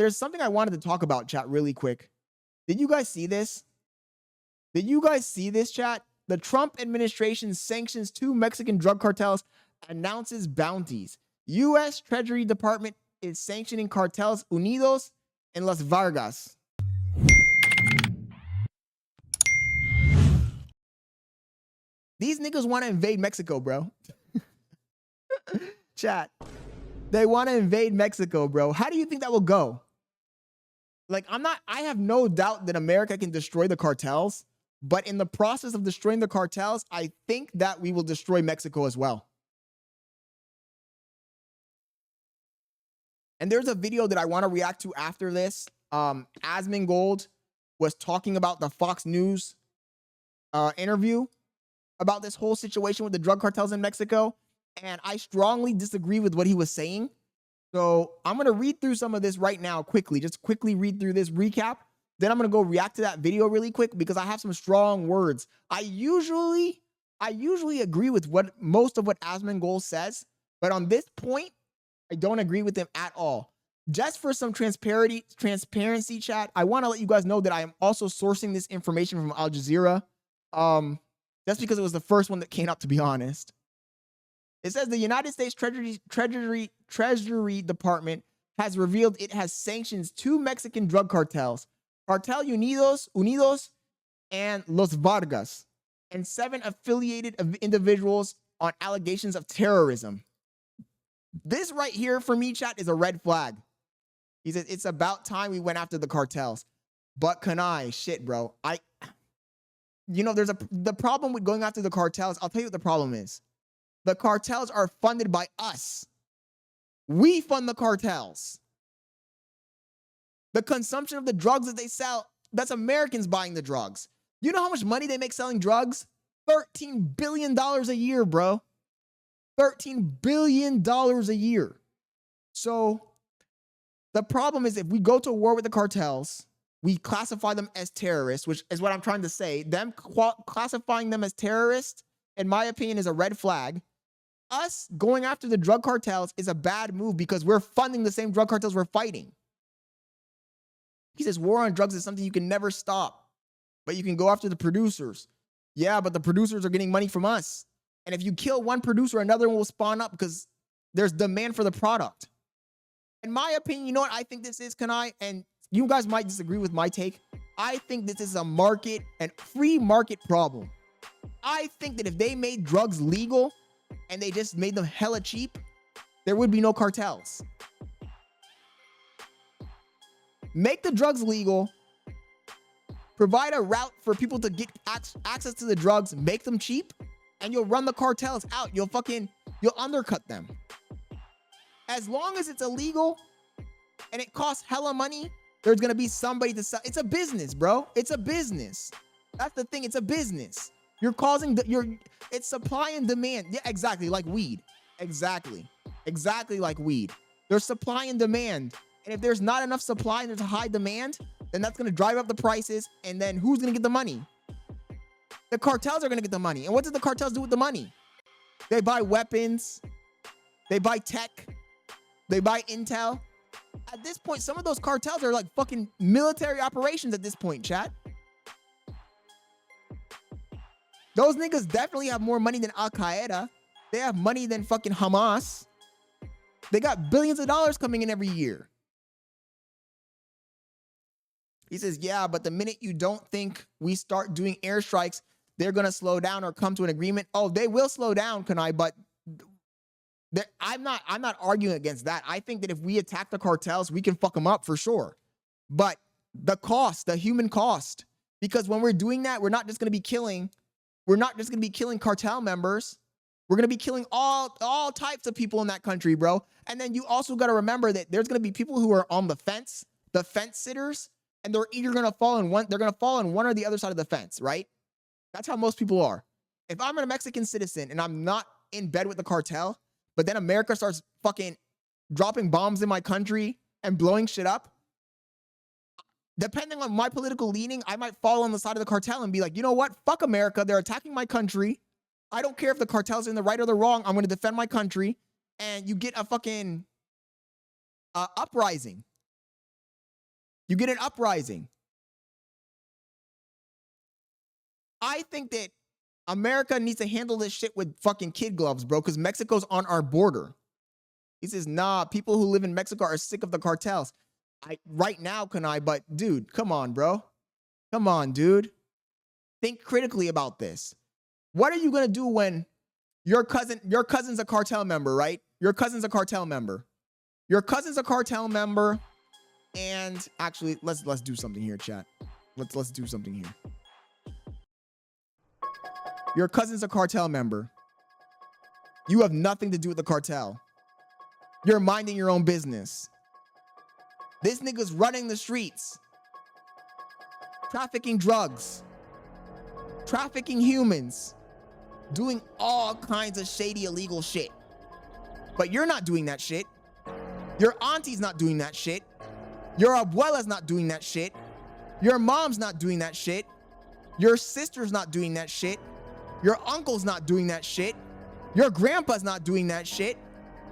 there's something I wanted to talk about, chat, really quick. Did you guys see this? Did you guys see this, chat? The Trump administration sanctions 2 Mexican drug cartels, announces bounties. U.S. Treasury Department is sanctioning cartels Unidos and Las Vargas. These niggas want to invade Mexico, bro. Chat. They want to invade Mexico, bro. How do you think that will go? Like, I have no doubt that America can destroy the cartels, but in the process of destroying the cartels, I think that we will destroy Mexico as well. And there's a video that I want to react to after this. Asmongold was talking about the Fox News interview about this whole situation with the drug cartels in Mexico. And I strongly disagree with what he was saying. So I'm going to read through some of this right now quickly. Just quickly read through this recap. Then I'm going to go react to that video really quick because I have some strong words. I usually agree with most of what Asmongold says. But on this point, I don't agree with him at all. Just for some transparency, chat, I want to let you guys know that I am also sourcing this information from Al Jazeera. Just because it was the first one that came out, to be honest. It says the United States Treasury Department has revealed it has sanctioned 2 Mexican drug cartels, Cartel Unidos and Los Vargas, and 7 affiliated individuals on allegations of terrorism. This right here for me, chat, is a red flag. He says it's about time we went after the cartels. But shit, bro. There's the problem with going after the cartels. I'll tell you what the problem is. The cartels are funded by us. We fund the cartels. The consumption of the drugs that they sell, that's Americans buying the drugs. You know how much money they make selling drugs? $13 billion a year, bro. $13 billion a year. So the problem is if we go to war with the cartels, we classify them as terrorists, which is what I'm trying to say. Them classifying them as terrorists, in my opinion, is a red flag. Us going after the drug cartels is a bad move because we're funding the same drug cartels we're fighting. He says war on drugs is something you can never stop, but you can go after the producers. Yeah, but the producers are getting money from us. And if you kill one producer, another one will spawn up because there's demand for the product. In my opinion, you know what I think this is, and you guys might disagree with my take. I think this is a market and free market problem. I think that if they made drugs legal and they just made them hella cheap, there would be no cartels. Make the drugs legal, provide a route for people to get access to the drugs, make them cheap, and you'll run the cartels out. You'll undercut them. As long as it's illegal and it costs hella money, there's going to be somebody to sell. It's a business, bro. It's a business. That's the thing. It's a business. You're causing it's supply and demand. Yeah, exactly. Like weed. Exactly like weed. There's supply and demand. And if there's not enough supply and there's a high demand, then that's going to drive up the prices. And then who's going to get the money? The cartels are going to get the money. And what do the cartels do with the money? They buy weapons. They buy tech. They buy intel. At this point, some of those cartels are like fucking military operations at this point, chat. Those niggas definitely have more money than Al-Qaeda. They have money than fucking Hamas. They got billions of dollars coming in every year. He says, yeah, but the minute you don't think we start doing airstrikes, they're going to slow down or come to an agreement. Oh, they will slow down, but I'm not arguing against that. I think that if we attack the cartels, we can fuck them up for sure. But the cost, the human cost, because when we're doing that, we're not just going to be killing cartel members. We're going to be killing all types of people in that country, bro. And then you also got to remember that there's going to be people who are on the fence sitters, and they're either going to fall on one or the other side of the fence, right? That's how most people are. If I'm a Mexican citizen and I'm not in bed with the cartel, but then America starts fucking dropping bombs in my country and blowing shit up, depending on my political leaning, I might fall on the side of the cartel and be like, you know what? Fuck America. They're attacking my country. I don't care if the cartel's in the right or the wrong. I'm going to defend my country. And you get a fucking uprising. You get an uprising. I think that America needs to handle this shit with fucking kid gloves, bro, because Mexico's on our border. He says, nah, people who live in Mexico are sick of the cartels. Right now, but dude, come on, bro. Come on, dude. Think critically about this. What are you gonna do when your cousin's a cartel member, right? Your cousin's a cartel member. And actually, let's do something here, chat. Let's do something here. Your cousin's a cartel member. You have nothing to do with the cartel. You're minding your own business. This nigga's running the streets, trafficking drugs, trafficking humans, doing all kinds of shady, illegal shit. But you're not doing that shit. Your auntie's not doing that shit. Your abuela's not doing that shit. Your mom's not doing that shit. Your sister's not doing that shit. Your uncle's not doing that shit. Your grandpa's not doing that shit.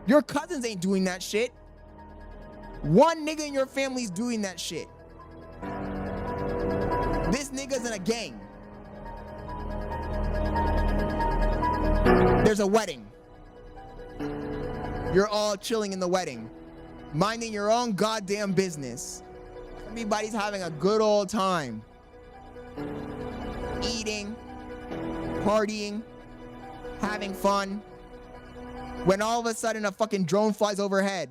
Your cousins ain't doing that shit. One nigga in your family's doing that shit. This nigga's in a gang. There's a wedding. You're all chilling in the wedding, minding your own goddamn business. Everybody's having a good old time. Eating, partying, having fun. When all of a sudden a fucking drone flies overhead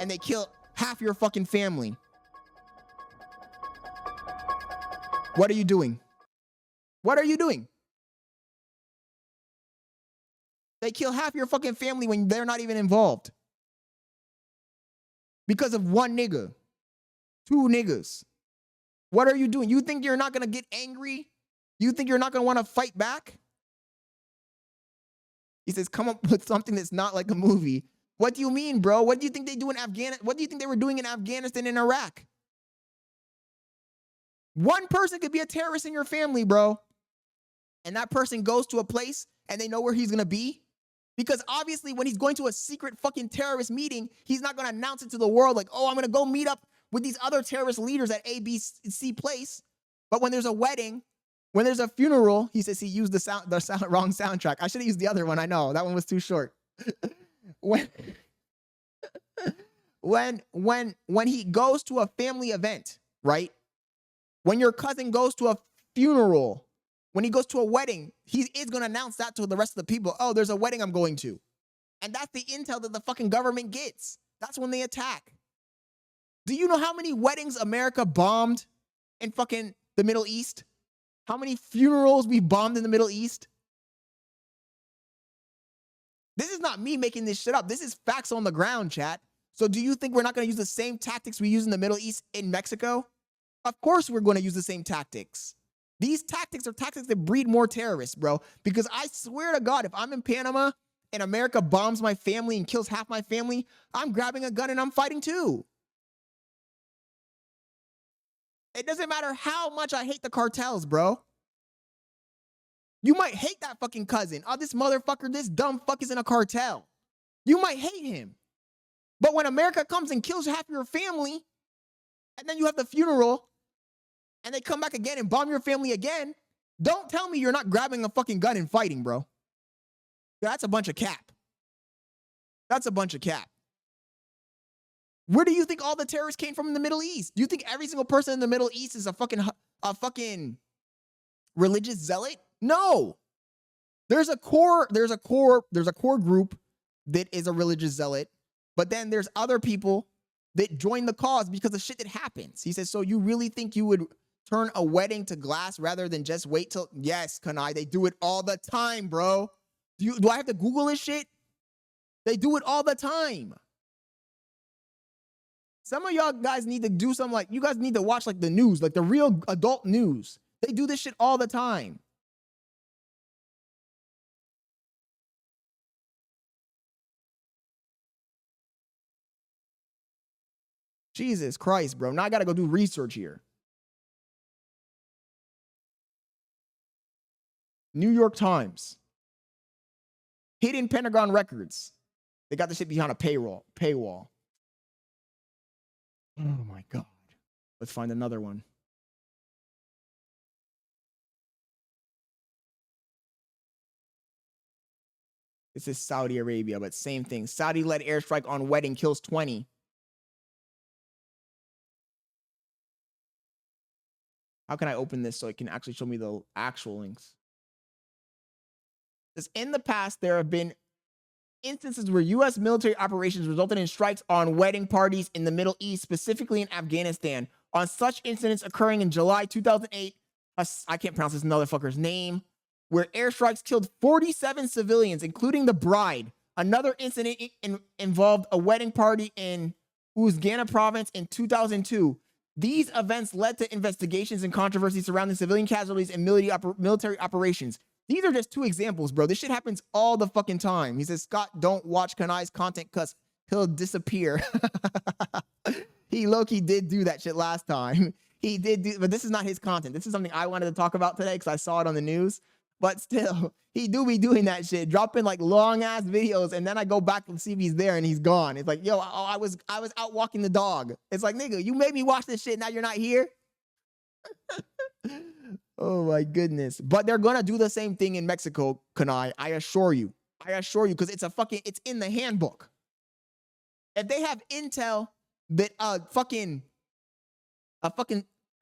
and they kill half your fucking family. What are you doing? What are you doing? They kill half your fucking family when they're not even involved. Because of one nigga. Two niggas. What are you doing? You think you're not gonna get angry? You think you're not gonna wanna fight back? He says, come up with something that's not like a movie. What do you mean, bro? What do you think they do in Afghanistan? What do you think they were doing in Afghanistan and Iraq? One person could be a terrorist in your family, bro. And that person goes to a place and they know where he's gonna be. Because obviously when he's going to a secret fucking terrorist meeting, he's not gonna announce it to the world like, oh, I'm gonna go meet up with these other terrorist leaders at ABC place. But when there's a wedding, when there's a funeral, he says he used the wrong soundtrack. I should have used the other one. I know that one was too short. when he goes to a family event, right? When your cousin goes to a funeral, when he goes to a wedding, he is going to announce that to the rest of the people. Oh, there's a wedding I'm going to. And that's the intel that the fucking government gets. That's when they attack. Do you know how many weddings America bombed in fucking the Middle East? How many funerals we bombed in the Middle East? This is not me making this shit up. This is facts on the ground, chat. So do you think we're not going to use the same tactics we use in the Middle East in Mexico? Of course we're going to use the same tactics. These tactics are tactics that breed more terrorists, bro. Because I swear to God, if I'm in Panama and America bombs my family and kills half my family, I'm grabbing a gun and I'm fighting too. It doesn't matter how much I hate the cartels, bro. You might hate that fucking cousin. Oh, this motherfucker, this dumb fuck is in a cartel. You might hate him. But when America comes and kills half your family, and then you have the funeral, and they come back again and bomb your family again, don't tell me you're not grabbing a fucking gun and fighting, bro. That's a bunch of cap. That's a bunch of cap. Where do you think all the terrorists came from in the Middle East? Do you think every single person in the Middle East is a fucking religious zealot? No. There's a core group that is a religious zealot, but then there's other people that join the cause because of shit that happens. He says, so you really think you would turn a wedding to glass rather than just wait till, yes, Kanai, they do it all the time, bro. Do I have to Google this shit? They do it all the time. Some of y'all guys need to do something like, you guys need to watch like the news, like the real adult news. They do this shit all the time. Jesus Christ, bro. Now I got to go do research here. New York Times. Hidden Pentagon records. They got the shit behind a paywall. Oh my God. Let's find another one. This is Saudi Arabia, but same thing. Saudi-led airstrike on wedding kills 20. How can I open this so it can actually show me the actual links? Because in the past, there have been instances where U.S. military operations resulted in strikes on wedding parties in the Middle East, specifically in Afghanistan. On such incidents occurring in July 2008, I can't pronounce this motherfucker's name, where airstrikes killed 47 civilians, including the bride. Another incident involved a wedding party in Uzgana province in 2002. These events led to investigations and controversies surrounding civilian casualties and military operations. These are just two examples, bro. This shit happens all the fucking time. He says, Scott, don't watch Kanai's content because he'll disappear. He low-key did do that shit last time. He did do, but this is not his content. This is something I wanted to talk about today because I saw it on the news. But still, he do be doing that shit, dropping like long-ass videos, and then I go back and see if he's there, and he's gone. It's like, yo, I was out walking the dog. It's like, nigga, you made me watch this shit, now you're not here? Oh my goodness. But they're gonna do the same thing in Mexico, Kanai. I assure you. I assure you, because it's in the handbook. If they have intel that a fucking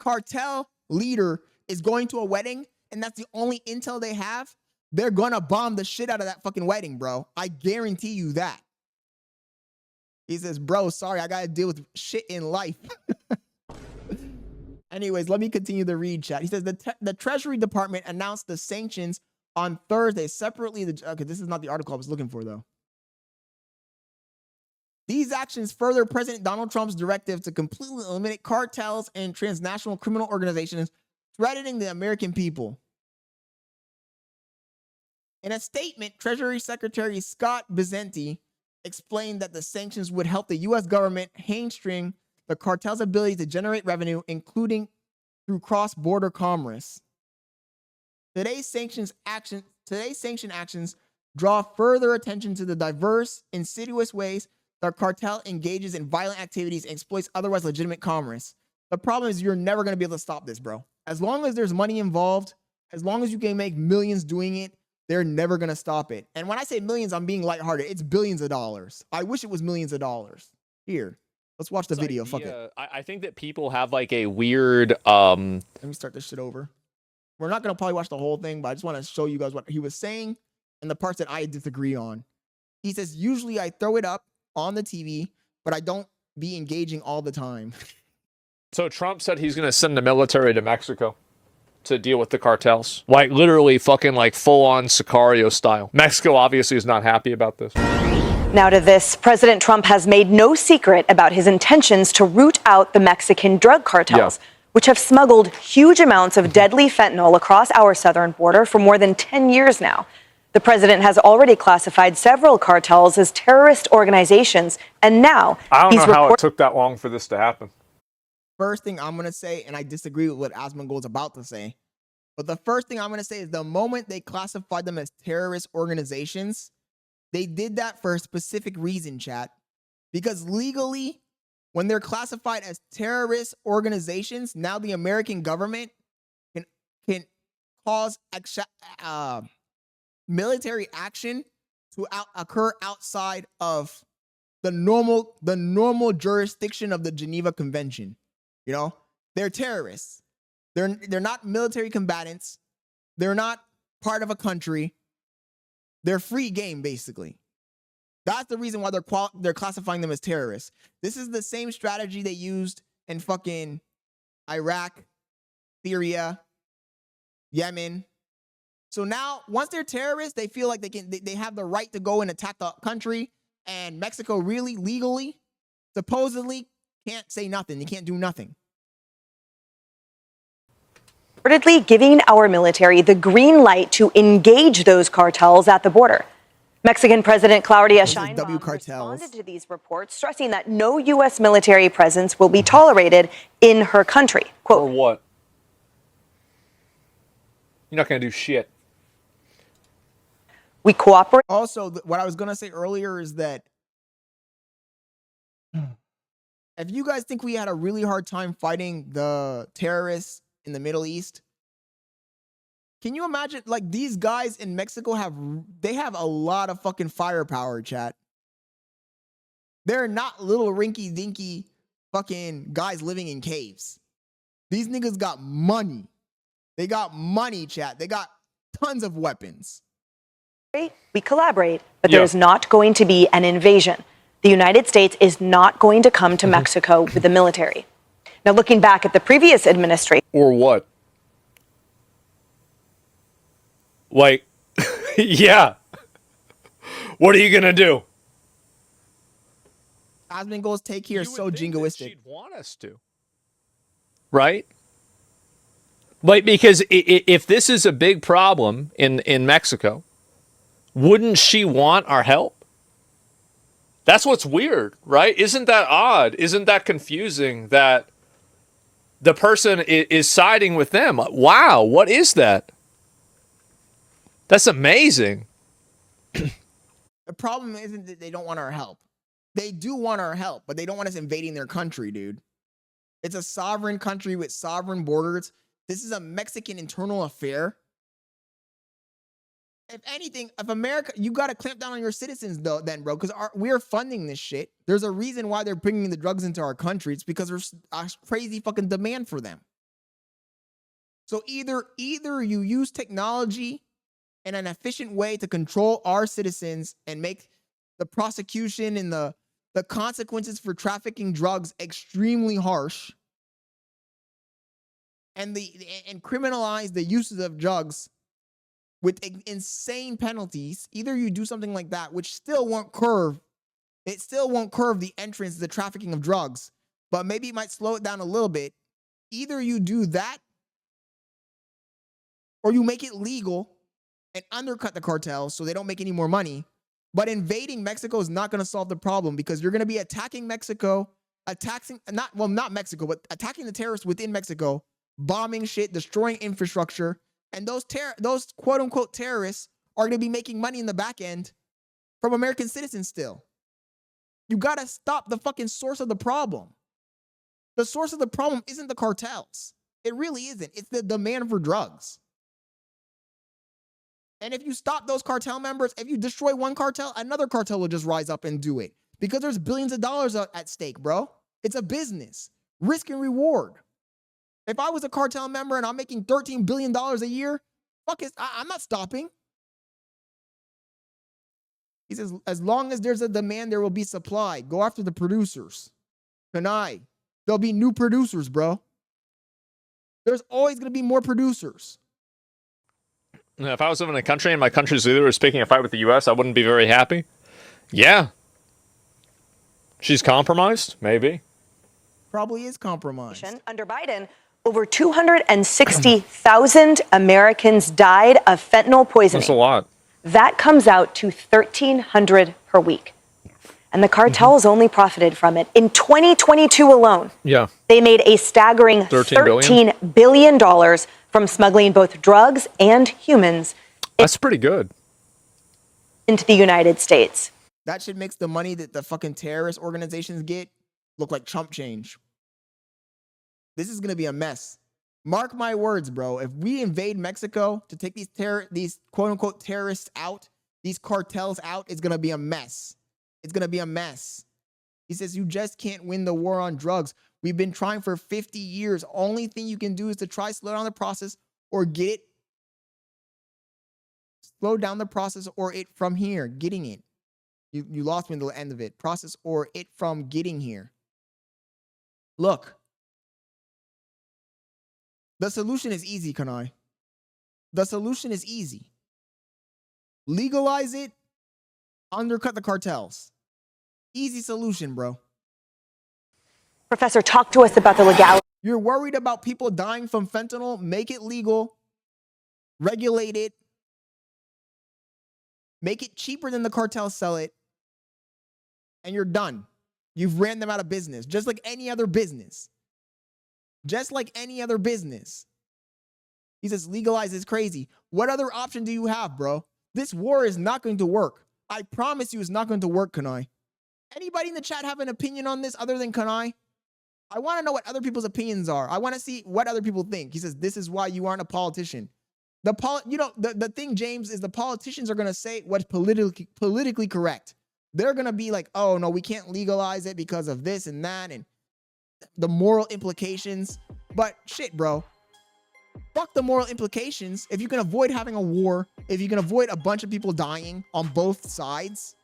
cartel leader is going to a wedding, and that's the only intel they have, they're gonna bomb the shit out of that fucking wedding, bro. I guarantee you that. He says, bro, sorry, I gotta deal with shit in life. Anyways, let me continue the read, chat. He says, the Treasury Department announced the sanctions on Thursday separately. Okay, this is not the article I was looking for, though. These actions further President Donald Trump's directive to completely eliminate cartels and transnational criminal organizations threatening the American people. In a statement, Treasury Secretary Scott Bessent explained that the sanctions would help the U.S. government hamstring the cartel's ability to generate revenue, including through cross-border commerce. Today's sanction actions draw further attention to the diverse, insidious ways the cartel engages in violent activities and exploits otherwise legitimate commerce. The problem is you're never going to be able to stop this, bro. As long as there's money involved, as long as you can make millions doing it, they're never going to stop it. And when I say millions, I'm being lighthearted. It's billions of dollars. I wish it was millions of dollars. Here, let's watch the video. Fuck it. I think that people have like a weird... Let me start this shit over. We're not going to probably watch the whole thing, but I just want to show you guys what he was saying and the parts that I disagree on. He says, usually I throw it up on the TV, but I don't be engaging all the time. So Trump said he's going to send the military to Mexico to deal with the cartels. Like literally fucking like full-on Sicario style. Mexico obviously is not happy about this. Now to this, President Trump has made no secret about his intentions to root out the Mexican drug cartels, which have smuggled huge amounts of deadly fentanyl across our southern border for more than 10 years now. The president has already classified several cartels as terrorist organizations, and now I don't know how it took that long for this to happen. First thing I'm going to say, and I disagree with what Asmongold's about to say, but the first thing I'm going to say is the moment they classified them as terrorist organizations, they did that for a specific reason, chat. Because legally, when they're classified as terrorist organizations, now the American government can cause military action to occur outside of the normal jurisdiction of the Geneva Convention. You know, they're terrorists. They're not military combatants. They're not part of a country. They're free game, basically. That's the reason why they're classifying them as terrorists. This is the same strategy they used in fucking Iraq, Syria, Yemen. So now, once they're terrorists, they feel like they have the right to go and attack the country, and Mexico really, legally, supposedly, can't say nothing. They can't do nothing. Reportedly giving our military the green light to engage those cartels at the border. Mexican President Claudia Sheinbaum responded to these reports, stressing that no U.S. military presence will be tolerated in her country. Quote, or what? You're not going to do shit. We cooperate. Also, what I was going to say earlier is that If you guys think we had a really hard time fighting the terrorists in the Middle East, can you imagine, like, these guys in Mexico have a lot of fucking firepower, chat. They're not little rinky dinky fucking guys living in caves. These niggas got money. They got money, chat. They got tons of weapons. We collaborate, but there's not going to be an invasion. The United States is not going to come to Mexico with the military. Now, looking back at the previous administration. Or what? Like, yeah. What are you going to do? Asmongold's take here is so jingoistic. She'd want us to. Right? Like, because if this is a big problem in Mexico, wouldn't she want our help? That's what's weird, right? Isn't that odd? Isn't that confusing that the person is siding with them? Wow, what is that? That's amazing. The problem isn't that they don't want our help. They do want our help, but they don't want us invading their country, dude. It's a sovereign country with sovereign borders. This is a Mexican internal affair. If anything, if America, you got to clamp down on your citizens, though, then, bro, because we're funding this shit. There's a reason why they're bringing the drugs into our country. It's because there's a crazy fucking demand for them. So either you use technology in an efficient way to control our citizens and make the prosecution and the consequences for trafficking drugs extremely harsh, and criminalize the uses of drugs with insane penalties. Either you do something like that, which still won't curb the entrance to the trafficking of drugs, but maybe it might slow it down a little bit. Either you do that, or you make it legal and undercut the cartels so they don't make any more money. But invading Mexico is not going to solve the problem, because you're going to be attacking Mexico, not Mexico, but attacking the terrorists within Mexico, bombing shit, destroying infrastructure. And those quote unquote terrorists are going to be making money in the back end from American citizens still. You got to stop the fucking source of the problem. The source of the problem isn't the cartels. It really isn't. It's the demand for drugs. And if you stop those cartel members, if you destroy one cartel, another cartel will just rise up and do it. Because there's billions of dollars at stake, bro. It's a business. Risk and reward. If I was a cartel member and I'm making $13 billion a year, fuck it, I'm not stopping. He says, as long as there's a demand, there will be supply. Go after the producers. Kanai. There'll be new producers, bro. There's always going to be more producers. If I was living in a country and my country's leader was picking a fight with the U.S., I wouldn't be very happy. Yeah. She's compromised? Maybe. Probably is compromised. Under Biden, over 260,000 Americans died of fentanyl poisoning. That's a lot. That comes out to 1,300 per week. And the cartels only profited from it. In 2022 alone, they made a staggering $13 billion from smuggling both drugs and humans. That's pretty good. Into the United States. That shit makes the money that the fucking terrorist organizations get look like chump change. This is going to be a mess. Mark my words, bro. If we invade Mexico to take these quote-unquote terrorists out, these cartels out, it's going to be a mess. It's going to be a mess. He says, you just can't win the war on drugs. We've been trying for 50 years. Only thing you can do is to try slow down the process or get it. Slow down the process or it from here, getting it. You lost me in the end of it. Process or it from getting here. Look. The solution is easy, Kanai. The solution is easy. Legalize it. Undercut the cartels. Easy solution, bro. Professor, talk to us about the legality. You're worried about people dying from fentanyl? Make it legal. Regulate it. Make it cheaper than the cartels sell it. And you're done. You've ran them out of business. Just like any other business. Just like any other business. He says legalize is crazy. What other option do you have, bro? This war is not going to work. I promise you it's not going to work, Kanai. Anybody in the chat have an opinion on this other than Kanai? I want to know what other people's opinions are. I want to see what other people think. He says, this is why you aren't a politician. The thing, James, is the politicians are going to say what's politically correct. They're going to be like, oh, no, we can't legalize it because of this and that and the moral implications. But shit, bro. Fuck the moral implications. If you can avoid having a war, if you can avoid a bunch of people dying on both sides,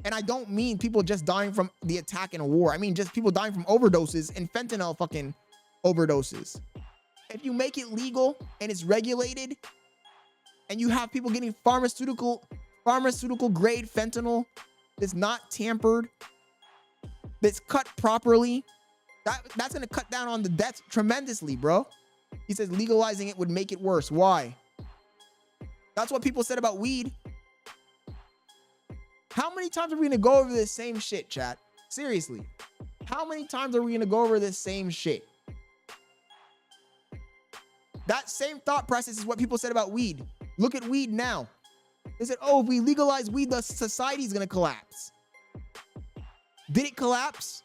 and I don't mean people just dying from the attack in a war. I mean just people dying from overdoses and fentanyl fucking overdoses. If you make it legal and it's regulated and you have people getting pharmaceutical grade fentanyl that's not tampered, that's cut properly, that's going to cut down on the deaths tremendously, bro. He says legalizing it would make it worse. Why? That's what people said about weed. How many times are we going to go over this same shit, chat? Seriously. How many times are we going to go over this same shit? That same thought process is what people said about weed. Look at weed now. They said, oh, if we legalize weed, the society is going to collapse. Did it collapse?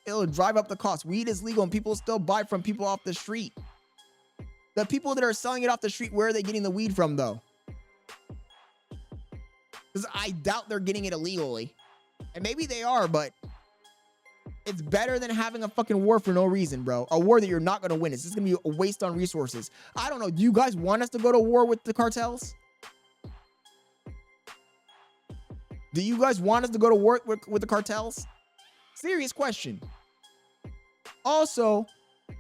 It'll drive up the cost. Weed is legal and people still buy from people off the street. The people that are selling it off the street, where are they getting the weed from, though? Because I doubt they're getting it illegally. And maybe they are, but it's better than having a fucking war for no reason, bro. A war that you're not going to win. It's just going to be a waste on resources. I don't know. Do you guys want us to go to war with the cartels? Do you guys want us to go to war with the cartels? Serious question. Also,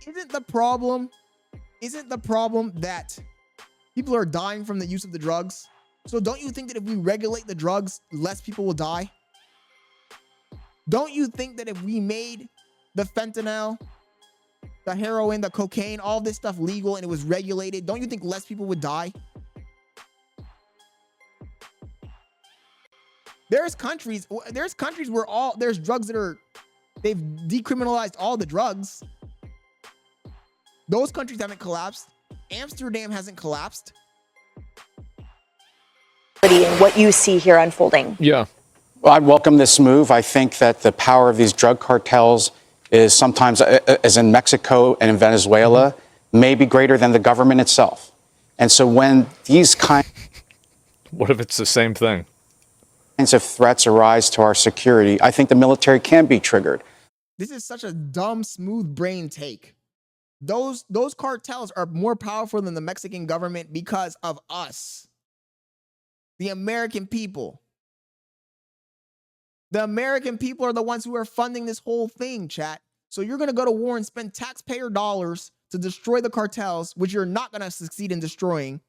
isn't the problem that people are dying from the use of the drugs? So don't you think that if we regulate the drugs, less people will die? Don't you think that if we made the fentanyl, the heroin, the cocaine, all this stuff legal and it was regulated, don't you think less people would die? There's countries where there's drugs that they've decriminalized all the drugs. Those countries haven't collapsed. Amsterdam hasn't collapsed. And what you see here unfolding. Yeah. Well, I'd welcome this move. I think that the power of these drug cartels is sometimes, as in Mexico and in Venezuela, may be greater than the government itself. And so when these What if it's the same thing? kinds of threats arise to our security, I think the military can be triggered. This is such a dumb, smooth brain take. Those cartels are more powerful than the Mexican government because of us, the American people. The American people are the ones who are funding this whole thing, chat. So you're going to go to war and spend taxpayer dollars to destroy the cartels, which you're not going to succeed in destroying,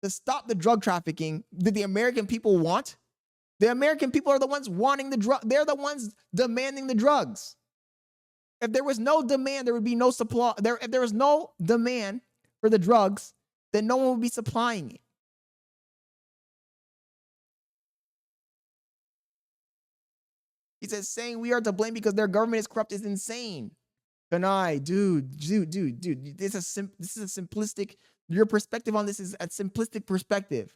to stop the drug trafficking that the American people want. The American people are the ones wanting the drug. They're the ones demanding the drugs. If there was no demand, there would be no supply. If there was no demand for the drugs, then no one would be supplying it. He says, saying we are to blame because their government is corrupt is insane. Kanai, dude. This is a simplistic. Your perspective on this is a simplistic perspective.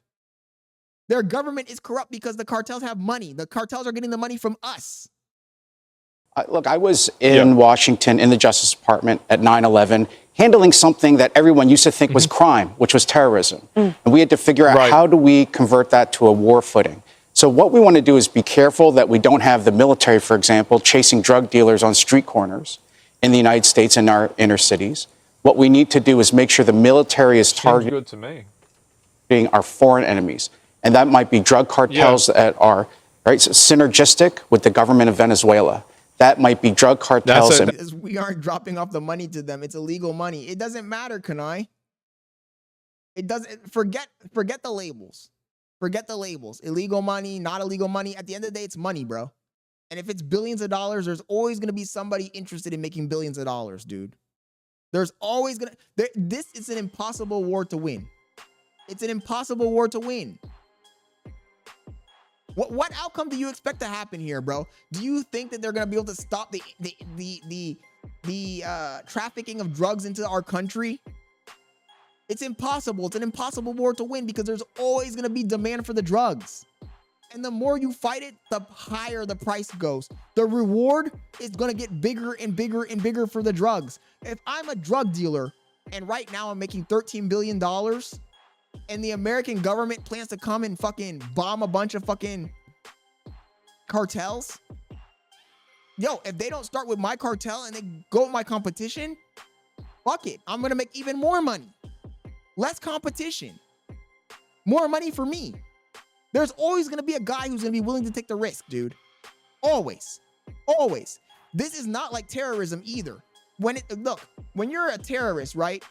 Their government is corrupt because the cartels have money. The cartels are getting the money from us. Look, I was in Washington in the Justice Department at 9/11, handling something that everyone used to think was crime, which was terrorism. And we had to figure out how do we convert that to a war footing. So what we want to do is be careful that we don't have the military, for example, chasing drug dealers on street corners in the United States and our inner cities. What we need to do is make sure the military is targeting our foreign enemies. And that might be drug cartels that are synergistic with the government of Venezuela. That might be drug cartels. We aren't dropping off the money to them. It's illegal money. It doesn't matter, Kanai. It doesn't. Forget the labels. Forget the labels. Illegal money, not illegal money. At the end of the day, it's money, bro. And if it's billions of dollars, there's always going to be somebody interested in making billions of dollars, dude. There's always going to... This is an impossible war to win. It's an impossible war to win. What outcome do you expect to happen here, bro? Do you think that they're going to be able to stop the trafficking of drugs into our country? It's impossible. It's an impossible war to win because there's always going to be demand for the drugs. And the more you fight it, the higher the price goes. The reward is going to get bigger and bigger and bigger for the drugs. If I'm a drug dealer and right now I'm making $13 billion and the American government plans to come and fucking bomb a bunch of fucking cartels, yo, if they don't start with my cartel and they go with my competition, fuck it. I'm going to make even more money. Less competition. More money for me. There's always going to be a guy who's going to be willing to take the risk, dude. Always. Always. This is not like terrorism either. When you're a terrorist, right?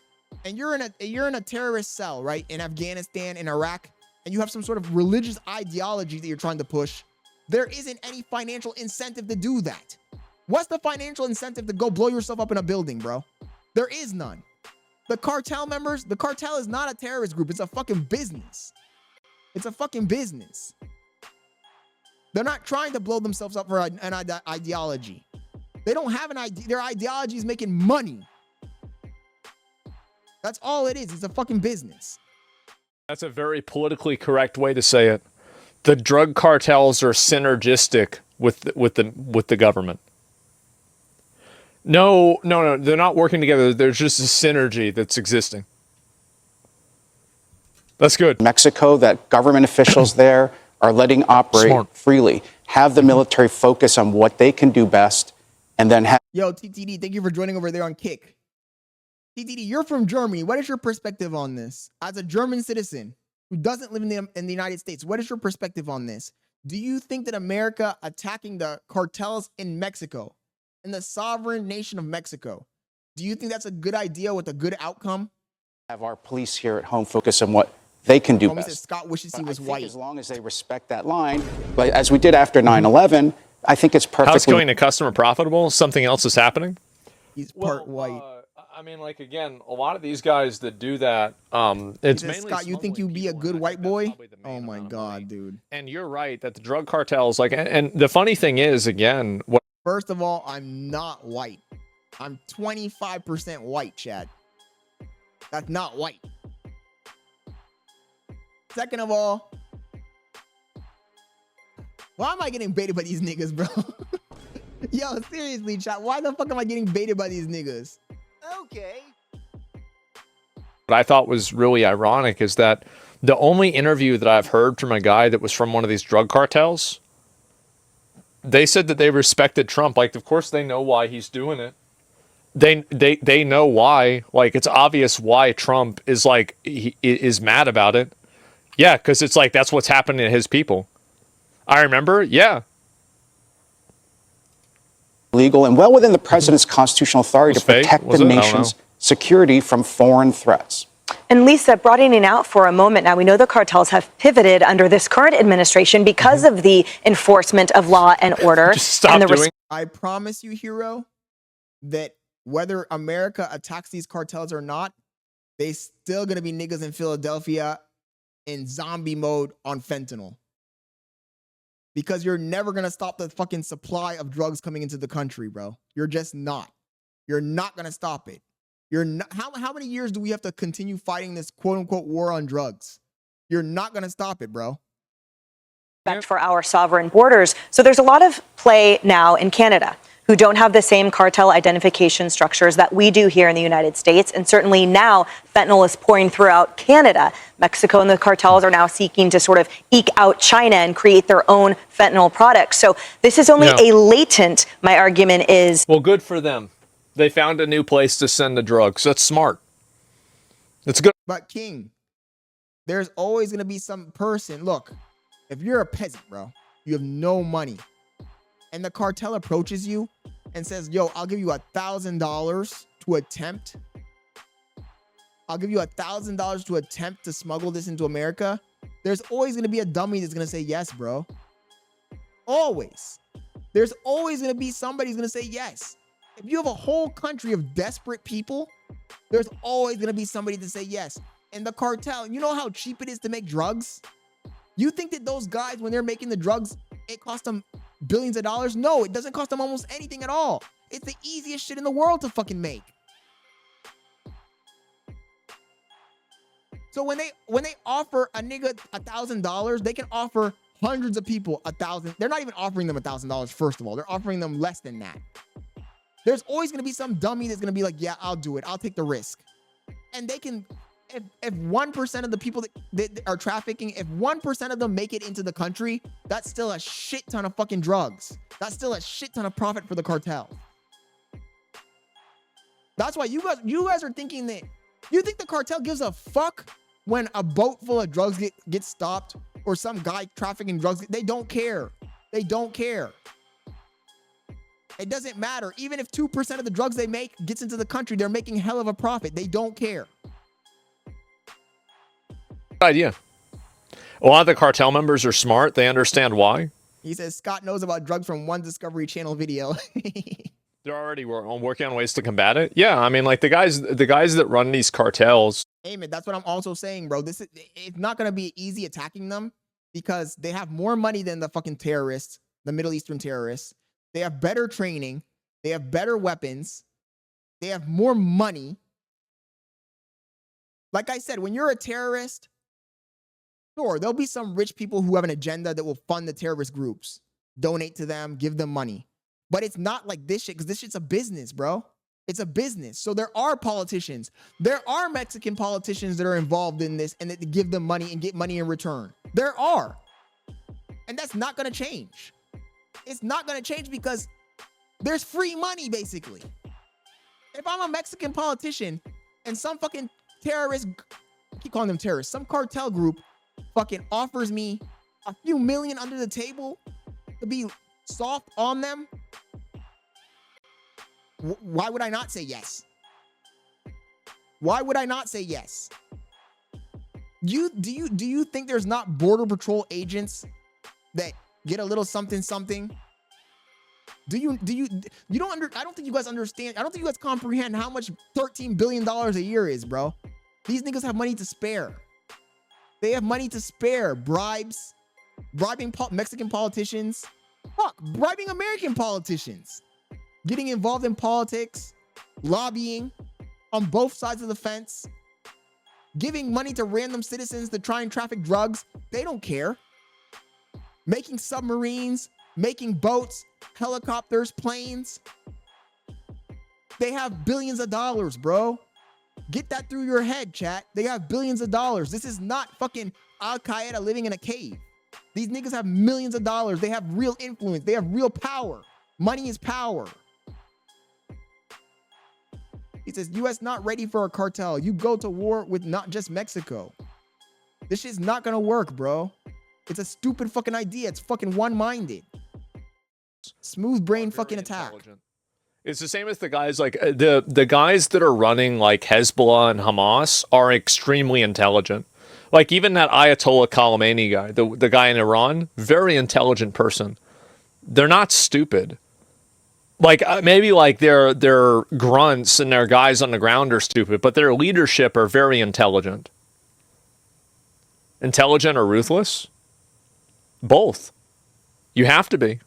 And you're in a terrorist cell, right? In Afghanistan, in Iraq, and you have some sort of religious ideology that you're trying to push, there isn't any financial incentive to do that. What's the financial incentive to go blow yourself up in a building, bro? There is none. The cartel members, the cartel is not a terrorist group. It's a fucking business. It's a fucking business. They're not trying to blow themselves up for an ideology. They don't have an idea. Their ideology is making money. That's all it is. It's a fucking business. That's a very politically correct way to say it. The drug cartels are synergistic with the government. No, they're not working together. There's just a synergy that's existing. That's good. Mexico, that government officials there are letting operate freely, have the military focus on what they can do best, and then have... Yo, TTD, thank you for joining over there on Kick. TTD, you're from Germany. What is your perspective on this? As a German citizen who doesn't live in the United States, what is your perspective on this? Do you think that America attacking the cartels in Mexico, in the sovereign nation of Mexico, do you think that's a good idea with a good outcome? Have our police here at home focus on what they can do best. Said Scott wishes he was white. As long as they respect that line, but as we did after 9/11, I think it's perfectly... How's going to customer profitable? Something else is happening? He's part white. I mean, like, again, a lot of these guys that do that, it's mainly... Scott, you think you'd be a good white boy? Oh my God, dude. And you're right that the drug cartels, like, and the funny thing is, again... First of all, I'm not white. I'm 25% white, Chad. That's not white. Second of all, why am I getting baited by these niggas, bro? Yo, seriously, chat. Why the fuck am I getting baited by these niggas? Okay. What I thought was really ironic is that the only interview that I've heard from a guy that was from one of these drug cartels, they said that they respected Trump. Like, of course they know why he's doing it. They know why. Like, it's obvious why Trump is like, he is mad about it. Yeah, because it's like, that's what's happening to his people. I remember, yeah. Legal and well within the president's constitutional authority to protect the nation's security from foreign threats. And Lisa, broadening out for a moment now, we know the cartels have pivoted under this current administration because of the enforcement of law and order. Just stop doing. I promise you, Hero, that whether America attacks these cartels or not, they still gonna be niggas in Philadelphia in zombie mode on fentanyl. Because you're never going to stop the fucking supply of drugs coming into the country, bro. You're just not. You're not going to stop it. You're not. How many years do we have to continue fighting this quote unquote war on drugs? You're not going to stop it, bro. For our sovereign borders. So there's a lot of play now in Canada, who don't have the same cartel identification structures that we do here in the United States. And certainly now fentanyl is pouring throughout Canada. Mexico and the cartels are now seeking to sort of eke out China and create their own fentanyl products. So this is only a latent, my argument is. Well, good for them. They found a new place to send the drugs. That's smart. That's good. But King, there's always going to be some person. Look, if you're a peasant, bro, you have no money. And the cartel approaches you and says, yo, I'll give you $1,000 to attempt. I'll give you $1,000 to attempt to smuggle this into America. There's always going to be a dummy that's going to say yes, bro. Always. There's always going to be somebody who's going to say yes. If you have a whole country of desperate people, there's always going to be somebody to say yes. And the cartel, you know how cheap it is to make drugs? You think that those guys, when they're making the drugs, it costs them billions of dollars? No, it doesn't cost them almost anything at all. It's the easiest shit in the world to fucking make. So when they offer a nigga $1,000, they can offer hundreds of people $1,000. They're not even offering them $1,000. First of all, they're offering them less than that. There's always gonna be some dummy that's gonna be like, yeah, I'll do it. I'll take the risk. And they can, if 1% of the people that are trafficking, if 1% of them make it into the country, that's still a shit ton of fucking drugs. That's still a shit ton of profit for the cartel. That's why you guys are thinking that you think the cartel gives a fuck when a boat full of drugs gets stopped or some guy trafficking drugs. They don't care. They don't care. It doesn't matter. Even if 2% of the drugs they make gets into the country, they're making hell of a profit. They don't care. Good idea. A lot of the cartel members are smart. They understand why. He says Scott knows about drugs from one Discovery Channel video. They're already working on ways to combat it. Yeah, I mean, like the guys that run these cartels. Hey man, that's what I'm also saying, bro. It's not gonna be easy attacking them because they have more money than the fucking terrorists, the Middle Eastern terrorists. They have better training. They have better weapons. They have more money. Like I said, when you're a terrorist, sure, there'll be some rich people who have an agenda that will fund the terrorist groups, donate to them, give them money. But it's not like this shit, because this shit's a business, bro. It's a business. So there are politicians. There are Mexican politicians that are involved in this and that give them money and get money in return. There are. And that's not going to change. It's not going to change because there's free money, basically. If I'm a Mexican politician and some fucking terrorist, I keep calling them terrorists, some cartel group fucking offers me a few million under the table to be soft on them, why would I not say yes? Why would I not say yes? Do you think there's not Border Patrol agents that get a little something something? I don't think you guys understand. I don't think you guys comprehend how much $13 billion a year is, bro. These niggas have money to spare. They have money to spare. Bribes, bribing Mexican politicians. Fuck, bribing American politicians. Getting involved in politics, lobbying on both sides of the fence, giving money to random citizens to try and traffic drugs. They don't care. Making submarines, making boats, helicopters, planes. They have billions of dollars, bro. Get that through your head, chat. They have billions of dollars. This is not fucking Al-Qaeda living in a cave. These niggas have millions of dollars. They have real influence. They have real power. Money is power. He says, U.S. not ready for a cartel. You go to war with not just Mexico. This shit's not gonna work, bro. It's a stupid fucking idea. It's fucking one-minded. Smooth brain fucking attack. It's the same as the guys like the guys that are running like Hezbollah and Hamas are extremely intelligent. Like even that Ayatollah Khamenei guy, the guy in Iran, very intelligent person. They're not stupid. Like maybe like their grunts and their guys on the ground are stupid, but their leadership are very intelligent. Intelligent or ruthless? Both. You have to be.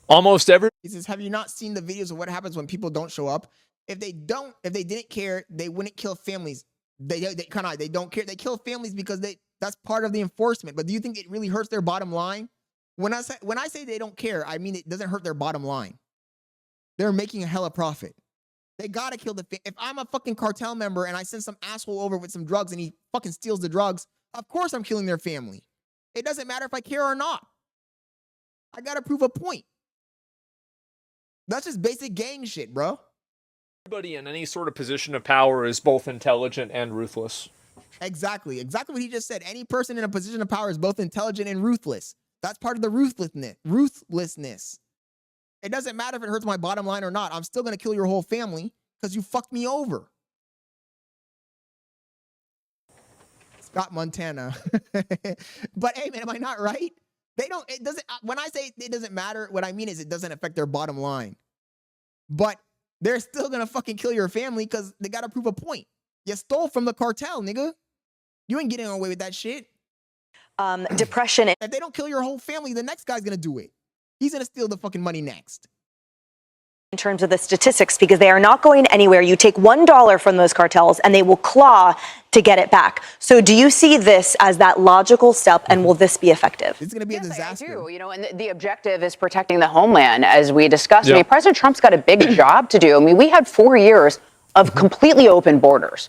Almost every. He says, have you not seen the videos of what happens when people don't show up? If they didn't care, they wouldn't kill families. They don't care. They kill families because that's part of the enforcement. But do you think it really hurts their bottom line? When I say they don't care, I mean it doesn't hurt their bottom line. They're making a hella profit. They gotta kill if I'm a fucking cartel member and I send some asshole over with some drugs and he fucking steals the drugs, of course I'm killing their family. It doesn't matter if I care or not. I gotta prove a point. That's just basic gang shit, bro. Everybody in any sort of position of power is both intelligent and ruthless. Exactly what he just said. Any person in a position of power is both intelligent and ruthless. That's part of the ruthlessness. It doesn't matter if it hurts my bottom line or not. I'm still gonna kill your whole family because you fucked me over. Scott Montana. But hey man, am I not right? When I say it doesn't matter, what I mean is it doesn't affect their bottom line. But they're still gonna fucking kill your family because they gotta prove a point. You stole from the cartel, nigga. You ain't getting away with that shit. Depression. If they don't kill your whole family, the next guy's gonna do it. He's gonna steal the fucking money next. in terms of the statistics, because they are not going anywhere. You take $1 from those cartels and they will claw to get it back. So do you see this as that logical step, and will this be effective? It's going to be a Yes, disaster. I do. You know, and the objective is protecting the homeland, as we discussed. Yep. I mean, President Trump's got a big job to do. I mean, we had 4 years of completely open borders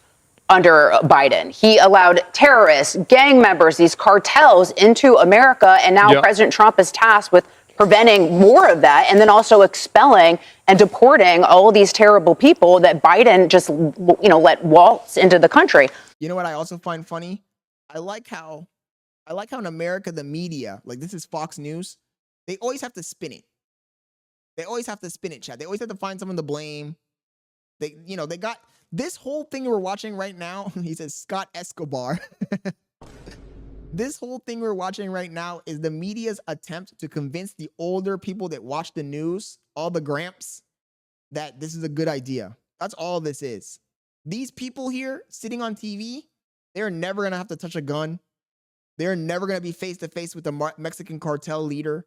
under Biden. He allowed terrorists, gang members, these cartels into America, and now Yep. President Trump is tasked with preventing more of that, and then also expelling and deporting all these terrible people that Biden just, you know, let waltz into the country. You know what I also find funny? I like how in America the media, like this is Fox News, they always have to spin it. They always have to spin it, Chad. They always have to find someone to blame. They got this whole thing we're watching right now. He says Scott Escobar. This whole thing we're watching right now is the media's attempt to convince the older people that watch the news, all the gramps, that this is a good idea. That's all this is. These people here sitting on TV, they're never going to have to touch a gun. They're never going to be face to face with the Mexican cartel leader.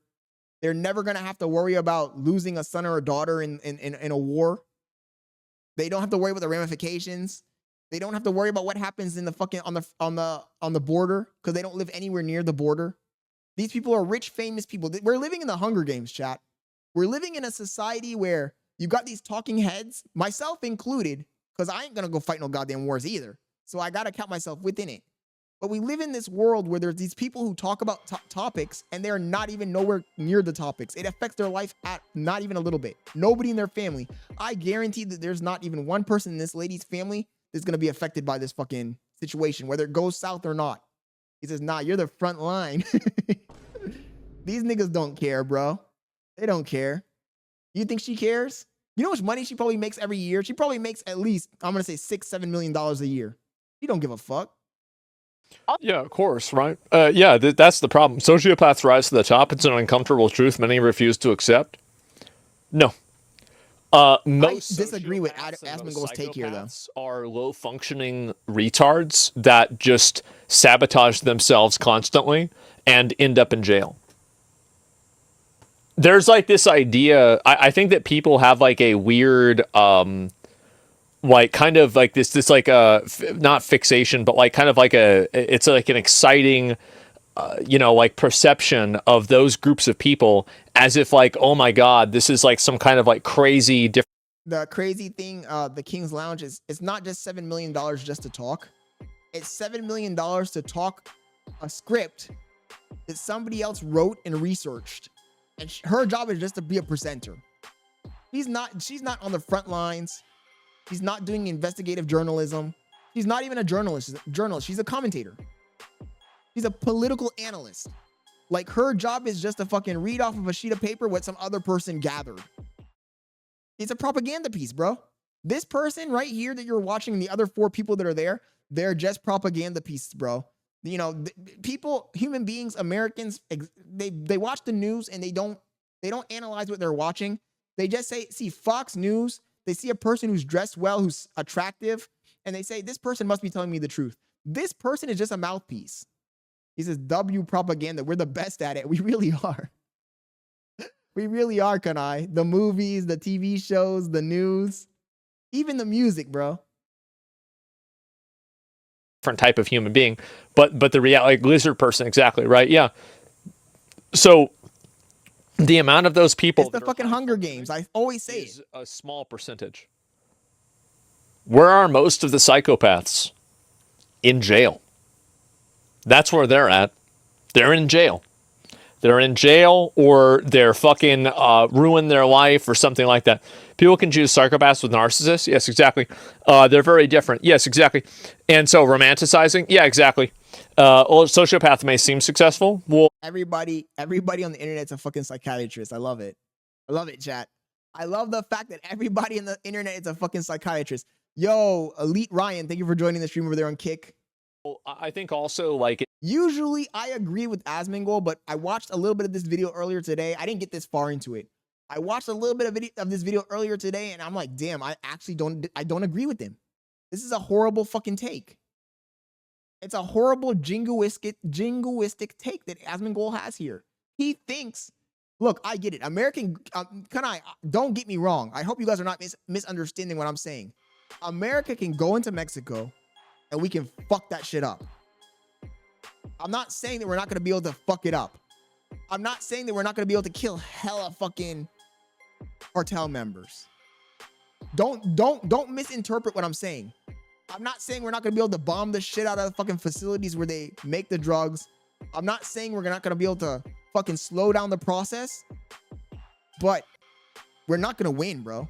They're never going to have to worry about losing a son or a daughter in a war. They don't have to worry about the ramifications. They don't have to worry about what happens in the fucking on the border, because they don't live anywhere near the border. These people are rich, famous people. We're living in the Hunger Games, chat. We're living in a society where you got these talking heads, myself included, because I ain't gonna go fight no goddamn wars either. So I gotta count myself within it. But we live in this world where there's these people who talk about topics and they're not even nowhere near the topics. It affects their life at not even a little bit. Nobody in their family. I guarantee that there's not even one person in this lady's family that's going to be affected by this fucking situation, whether it goes south or not. He says, nah, you're the front line. These niggas don't care, bro. They don't care. You think she cares? You know how much money she probably makes every year? She probably makes at least, I'm going to say $6-7 million a year. She don't give a fuck. Yeah, of course, right? Yeah, that's the problem. Sociopaths rise to the top. It's an uncomfortable truth many refuse to accept. No. Most I disagree with sociopaths and most Asmongold's take here, though. psychopaths are low-functioning retards that just sabotage themselves constantly and end up in jail. There's like this idea, I think that people have like a weird, like kind of like this like not fixation, but like kind of like it's like an exciting, like perception of those groups of people as if like, oh my God, this is like some kind of like crazy different. The crazy thing, the King's Lounge is, it's not just $7 million just to talk. It's $7 million to talk a script that somebody else wrote and researched. And her job is just to be a presenter. She's not on the front lines. She's not doing investigative journalism. She's not even a journalist. She's a commentator. She's a political analyst. Like, her job is just to fucking read off of a sheet of paper what some other person gathered. It's a propaganda piece, bro. This person right here that you're watching, the other 4 people that are there, they're just propaganda pieces, bro. You know, people, human beings, Americans, they watch the news and they don't analyze what they're watching. They just see Fox News. They see a person who's dressed well, who's attractive, and they say, this person must be telling me the truth. This person is just a mouthpiece. He says, W propaganda. We're the best at it. We really are. We really are, Kanai. The movies, the TV shows, the news, even the music, bro. Different type of human being, but the reality, like lizard person, exactly right. Yeah. So the amount of those people, it's the fucking Hunger Games. I always say is a small percentage. Where are most of the psychopaths? In jail. That's where they're at. They're in jail. They're in jail, or they're fucking ruin their life or something like that. People can choose psychopaths with narcissists. Yes, exactly. They're very different. Yes, exactly. And so romanticizing. Yeah, exactly. Sociopath may seem successful. Well, everybody on the internet's a fucking psychiatrist. I love it. I love it, chat. I love the fact that everybody on the internet is a fucking psychiatrist. Yo, Elite Ryan, thank you for joining the stream over there on Kick. I think also like usually I agree with Asmongold, but I watched a little bit of this video earlier today. I didn't get this far into it. I watched a little bit of this video earlier today, and I'm like, damn, I actually don't agree with him. This is a horrible fucking take. It's a horrible jingoistic take that Asmongold has here. He thinks Look, I get it. Don't get me wrong. I hope you guys are not misunderstanding what I'm saying. America can go into Mexico and we can fuck that shit up. I'm not saying that we're not going to be able to fuck it up. I'm not saying that we're not going to be able to kill hella fucking cartel members. Don't misinterpret what I'm saying. I'm not saying we're not going to be able to bomb the shit out of the fucking facilities where they make the drugs. I'm not saying we're not going to be able to fucking slow down the process, but we're not going to win, bro.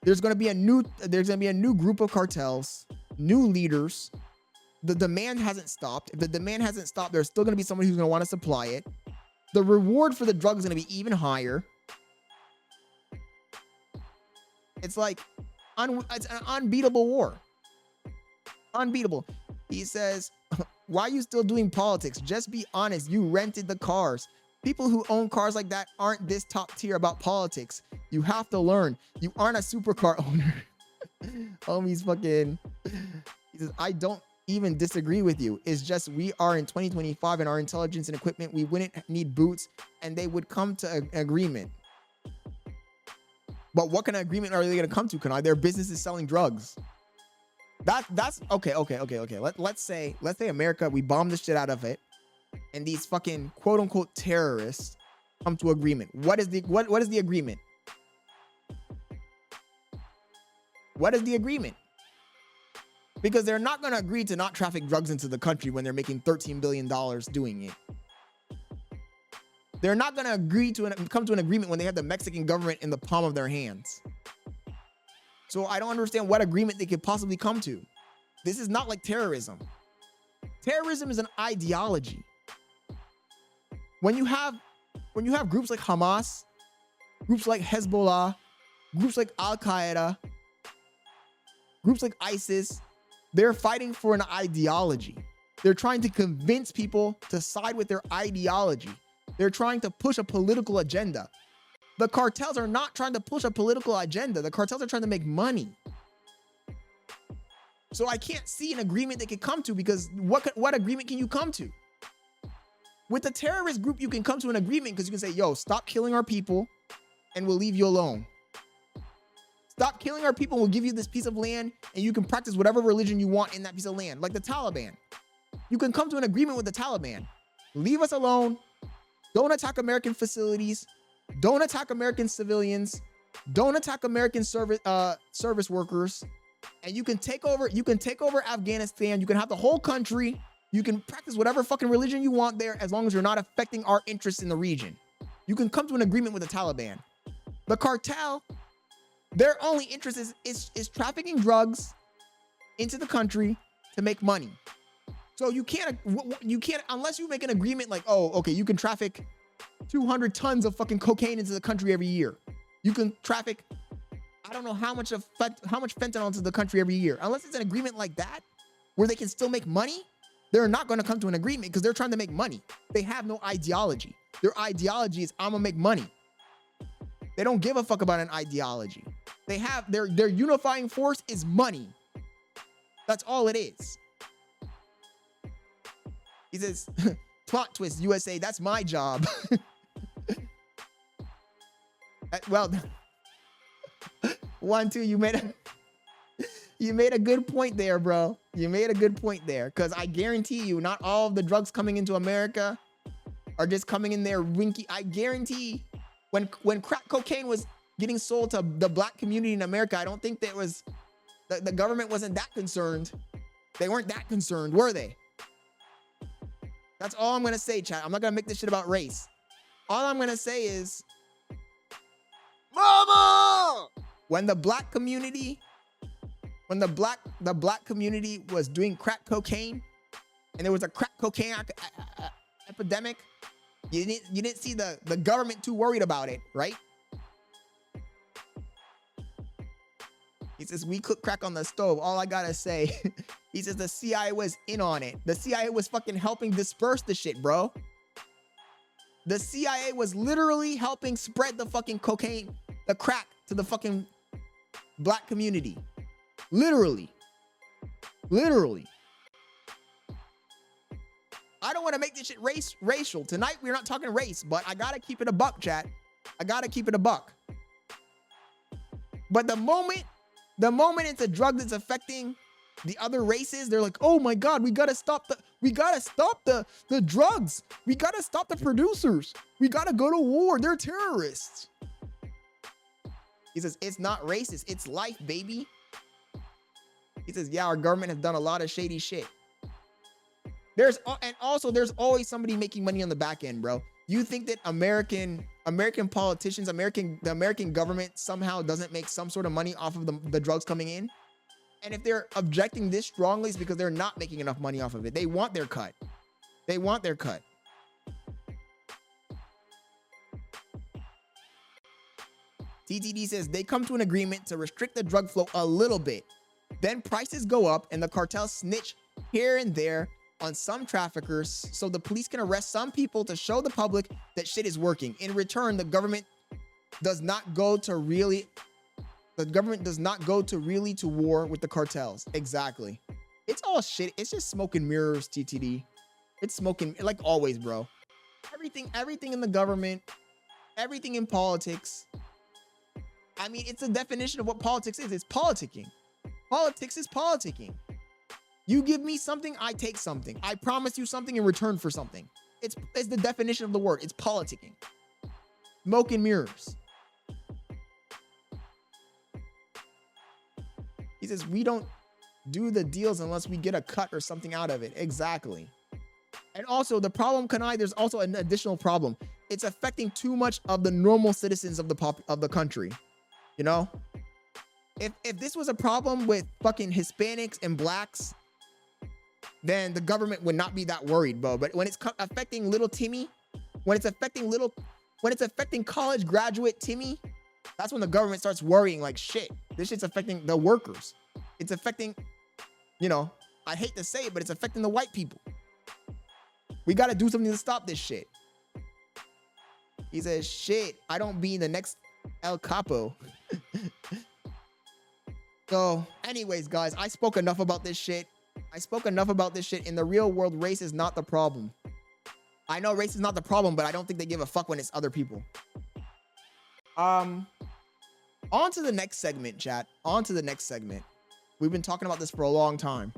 There's going to be a new group of cartels, new leaders. The demand hasn't stopped. If the demand hasn't stopped, there's still going to be someone who's going to want to supply it. The reward for the drug is going to be even higher. It's like it's an unbeatable war. Unbeatable. He says, why are you still doing politics? Just be honest. You rented the cars. People who own cars like that aren't this top tier about politics. You have to learn. You aren't a supercar owner. Homie's fucking... He says, I don't even disagree with you. It's just we are in 2025 and our intelligence and equipment, we wouldn't need boots and they would come to an agreement. But what kind of agreement are they going to come to, Kanai? Their business is selling drugs. That's okay. Let's say America, we bomb the shit out of it, and these fucking quote unquote terrorists come to agreement. What is the agreement? What is the agreement? Because they're not going to agree to not traffic drugs into the country when they're making $13 billion doing it. They're not going to agree to come to an agreement when they have the Mexican government in the palm of their hands. So I don't understand what agreement they could possibly come to. This is not like terrorism. Terrorism is an ideology. When you have groups like Hamas, groups like Hezbollah, groups like Al-Qaeda, groups like ISIS, they're fighting for an ideology. They're trying to convince people to side with their ideology. They're trying to push a political agenda. The cartels are not trying to push a political agenda. The cartels are trying to make money. So I can't see an agreement they could come to, because what agreement can you come to? With the terrorist group, you can come to an agreement because you can say, yo, stop killing our people and we'll leave you alone. Stop killing our people, we'll give you this piece of land and you can practice whatever religion you want in that piece of land. Like the Taliban. You can come to an agreement with the Taliban. Leave us alone. Don't attack American facilities. Don't attack American civilians. Don't attack American service workers. And you can take over Afghanistan. You can have the whole country. You can practice whatever fucking religion you want there, as long as you're not affecting our interests in the region. You can come to an agreement with the Taliban. The cartel, their only interest is trafficking drugs into the country to make money. So you can't, unless you make an agreement like, oh, okay, you can traffic 200 tons of fucking cocaine into the country every year. You can traffic, I don't know how much fentanyl into the country every year. Unless it's an agreement like that, where they can still make money, they're not going to come to an agreement because they're trying to make money. They have no ideology. Their ideology is, I'm gonna make money. They don't give a fuck about an ideology. They have, their unifying force is money. That's all it is. He says, plot twist, USA, that's my job. Well, 1, 2, you made a good point there, bro. You made a good point there. Because I guarantee you, not all of the drugs coming into America are just coming in there winky. I guarantee when crack cocaine was getting sold to the black community in America, I don't think that was, the government wasn't that concerned. They weren't that concerned, were they? That's all I'm going to say, chat. I'm not going to make this shit about race. All I'm going to say is, Mama! When the black community was doing crack cocaine and there was a crack cocaine epidemic, you didn't see the government too worried about it, right? He says, we cook crack on the stove. All I gotta say, he says the CIA was in on it. The CIA was fucking helping disperse the shit, bro. The CIA was literally helping spread the fucking cocaine, the crack to the fucking black community. Literally. I don't want to make this shit racial. Tonight, we're not talking race, but I got to keep it a buck, chat. I got to keep it a buck. But the moment it's a drug that's affecting the other races, they're like, oh my God, we got to stop the drugs. We got to stop the producers. We got to go to war. They're terrorists. He says, it's not racist. It's life, baby. He says, yeah, our government has done a lot of shady shit. There's always somebody making money on the back end, bro. You think that American politicians, the American government somehow doesn't make some sort of money off of the drugs coming in? And if they're objecting this strongly, it's because they're not making enough money off of it. They want their cut. They want their cut. TTD says they come to an agreement to restrict the drug flow a little bit. Then prices go up and the cartels snitch here and there on some traffickers so the police can arrest some people to show the public that shit is working. In return, the government does not go to really to war with the cartels. Exactly. It's all shit. It's just smoke and mirrors, TTD. It's smoking, like always, bro. Everything in the government, everything in politics. I mean, it's a definition of what politics is. It's politicking. Politics is politicking. You give me something, I take something. I promise you something in return for something. It's the definition of the word. It's politicking. Smoke and mirrors. He says, we don't do the deals unless we get a cut or something out of it. Exactly. And also the problem, Kanai, there's also an additional problem. It's affecting too much of the normal citizens of the country. You know? If this was a problem with fucking Hispanics and blacks, then the government would not be that worried, bro. But when it's affecting little Timmy, when it's affecting college graduate Timmy, that's when the government starts worrying like, shit, this shit's affecting the workers. It's affecting, you know, I hate to say it, but it's affecting the white people. We got to do something to stop this shit. He says, shit, I don't be the next El Capo. So anyways, guys, I spoke enough about this shit. In the real world, race is not the problem. I know race is not the problem, but I don't think they give a fuck when it's other people. On to the next segment, chat. On to the next segment. We've been talking about this for a long time.